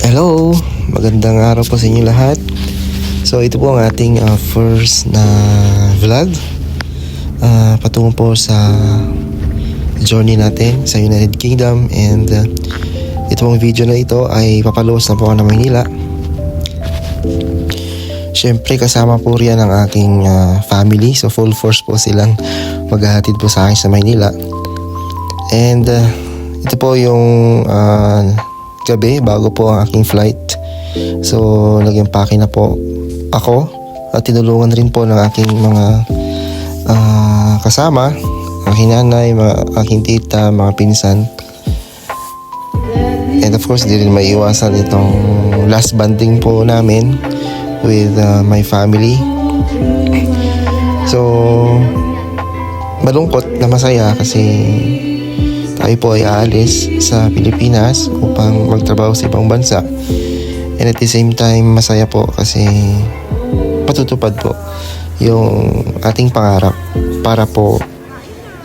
Hello! Magandang araw po sa inyo lahat. So ito po ang ating first na vlog patungo po sa journey natin sa United Kingdom. And ito pong video na ito ay papaluwas na po ako ng Maynila. Siyempre kasama po riyan ang aking family. So full force po silang maghahatid po sa akin sa Maynila. And ito po yung gabi bago po ang aking flight. So nag-impake na po ako at tinulungan rin po ng aking mga kasama, aking nanay, aking tita, mga pinsan. And of course, di rin maiiwasan itong last banding po namin with my family. So malungkot na masaya kasi tayo po ay aalis sa Pilipinas upang magtrabaho sa ibang bansa. And at the same time, masaya po kasi patutupad po yung ating pangarap para po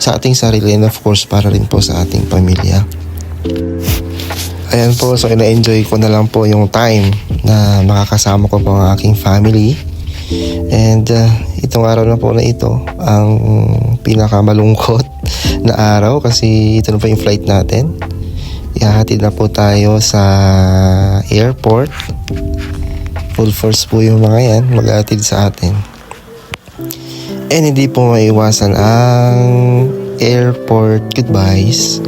sa ating sarili and of course para rin po sa ating pamilya. Ayan po, so ina-enjoy ko na lang po yung time na makakasama ko po ang aking family. And itong araw na po na ito ang pinakamalungkot na araw kasi ito na po yung flight natin. Ihahatid na po tayo sa airport. Full force po yung mga yan maghahatid sa atin. And hindi po maiwasan ang airport goodbyes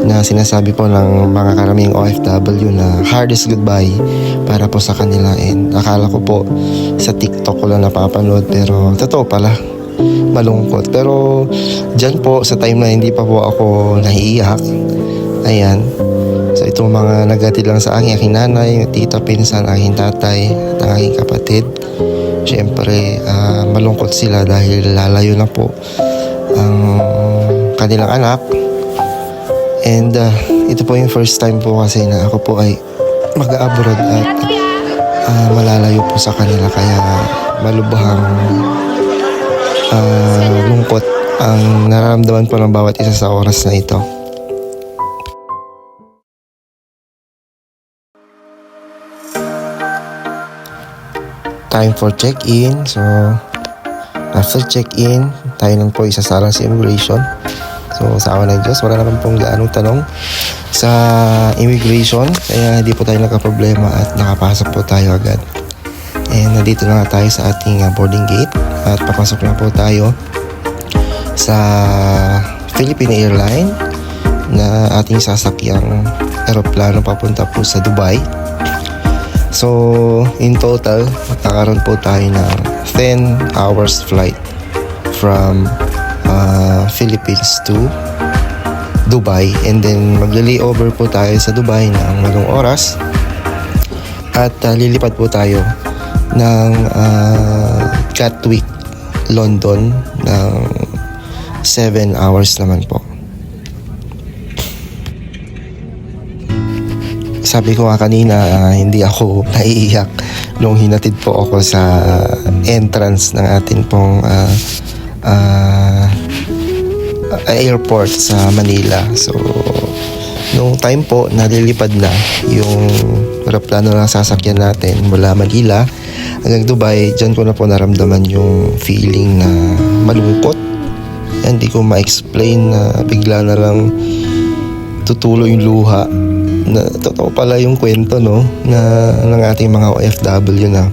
na sinasabi po ng mga karaming OFW na hardest goodbye para po sa kanila. And akala ko po sa TikTok ko lang napapanood pero totoo pala, malungkot. Pero dyan po sa time na hindi pa po ako nahiiyak, ayan, so itong mga naghatid lang sa aking nanay, tita, pinsan, aking tatay at ang aking kapatid, syempre malungkot sila dahil lalayo na po ang kanilang anak. And ito po yung first time po kasi na ako po ay mag-abroad at malalayo po sa kanila, kaya malubhang lungkot ang nararamdaman po ng bawat isa sa oras na ito. Time for check-in. So after check-in, tayo nang po isasalang sa immigration. So sa awa ng Diyos, wala naman pong gaanong tanong sa immigration, kaya hindi po tayo nagka-problema at nakapasok po tayo agad. And nandito na nga tayo sa ating boarding gate at papasok na po tayo sa Philippine Airlines na ating sasakyang eroplano papunta po sa Dubai. So in total, magkakaroon po tayo ng 10 hours flight from Philippines to Dubai, and then magli-layover po tayo sa Dubai ng 8 oras at lilipad po tayo ng Gatwick, London ng 7 hours naman po. Sabi ko nga kanina, hindi ako naiiyak nung hinatid po ako sa entrance ng atin pong airport sa Manila. So nung time po nalilipad na yung aeroplano na sasakyan natin mula Manila hanggang Dubai, dyan ko na po naramdaman yung feeling na malungkot. Hindi ko ma-explain na bigla na lang tutulo yung luha na totoo pala yung kwento, no, na ng ating mga OFW na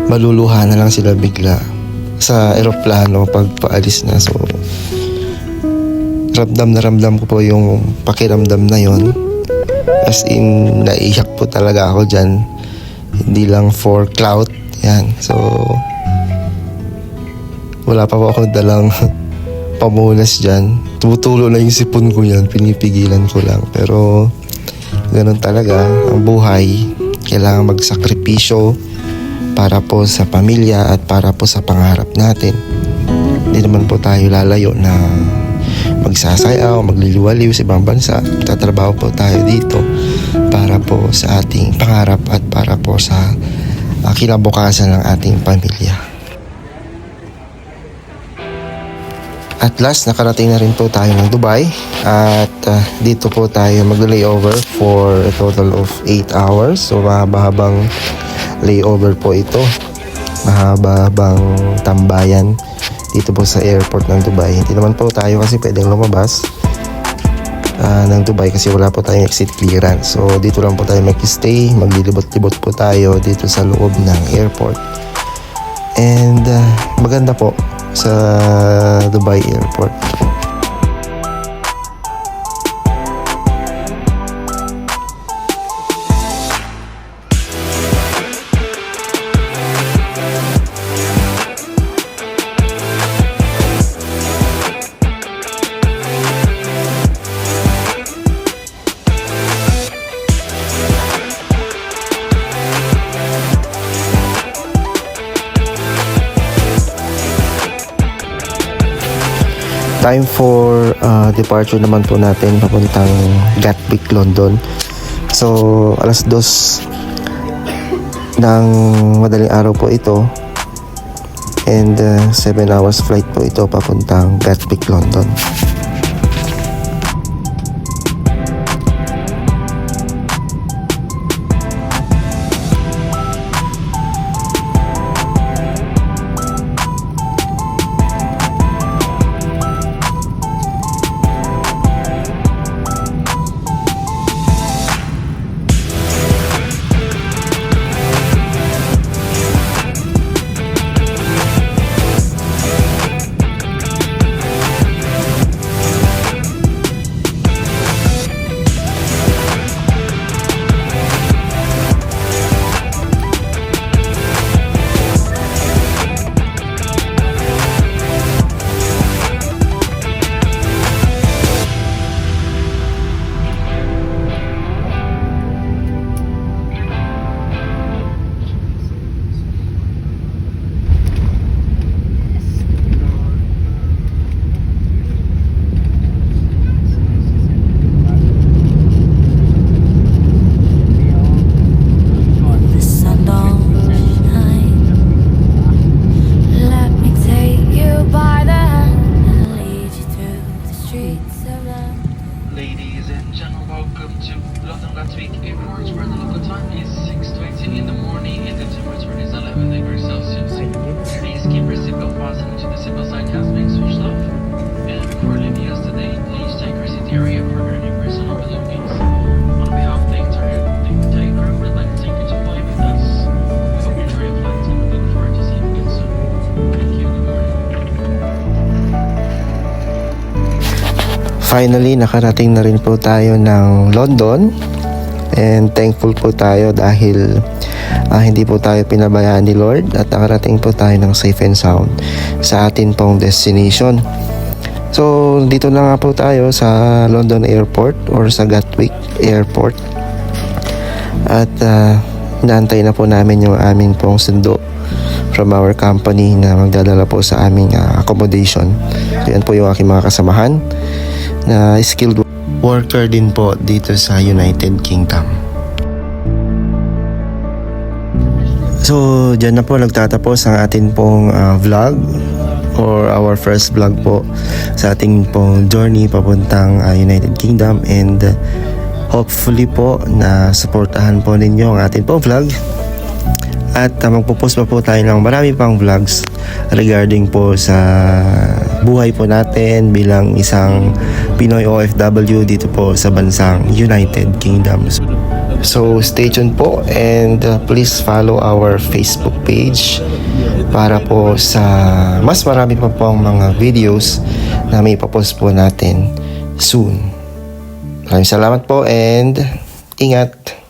maluluha na lang sila bigla sa eroplano pag paalis na. So ramdam ko po yung pakiramdam na yon, as in naiyak po talaga ako dyan, hindi lang for clout yan. So wala pa po akong dalang pamunas dyan, tumutulo na yung sipon ko yan, pinipigilan ko lang. Pero ganun talaga ang buhay, kailangan magsakripisyo para po sa pamilya at para po sa pangarap natin. Hindi naman po tayo lalayo na magsasayaw, magliliwaliw sa ibang bansa. Tatrabaho po tayo dito para po sa ating pangarap at para po sa kinabukasan ng ating pamilya. At last, nakarating na rin po tayo ng Dubai at dito po tayo mag-layover for a total of 8 hours. So mahaba-habang layover po ito. Mahaba-habang tambayan dito po sa airport ng Dubai. Hindi naman po tayo kasi pwedeng lumabas ng Dubai kasi wala po tayong exit clearance. So dito lang po tayo mag-stay, maglilibot-libot po tayo dito sa loob ng airport. And maganda po sa Dubai Airport. Time for departure naman po natin papuntang Gatwick, London. So alas 2 ng madaling araw po ito and 7 hours flight po ito papuntang Gatwick, London. Ladies and gentlemen, welcome to London Gatwick Airport, where the local time is 6:20 in the morning and the temperature is 11 degrees Celsius. Please keep your seatbelt fastened until the seatbelt sign has been switched off. And before leaving us today, please check your seat area for any personal belongings. On behalf of the entire crew, we'd like to thank you to fly with us. We hope you enjoy your flight and we look forward to seeing you again soon. Thank you. Good morning. Finally, nakarating na rin po tayo ng London and thankful po tayo dahil hindi po tayo pinabayaan ni Lord at nakarating po tayo ng safe and sound sa atin pong destination. So, dito na nga po tayo sa London Airport or sa Gatwick Airport at inaantay na po namin yung aming pong sundo from our company na magdadala po sa aming accommodation. So, yan po yung aking mga kasamahan na skilled worker din po dito sa United Kingdom. So, dyan na po nagtatapos ang atin pong vlog or our first vlog po sa ating pong journey papuntang United Kingdom and hopefully po na supportahan po ninyo ang atin pong vlog at magpo-post pa po tayo ng marami pang vlogs regarding po sa buhay po natin bilang isang Pinoy OFW dito po sa bansang United Kingdom. So stay tuned po and please follow our Facebook page para po sa mas marami pa pong mga videos na may ipapost po natin soon. Maraming salamat po and ingat!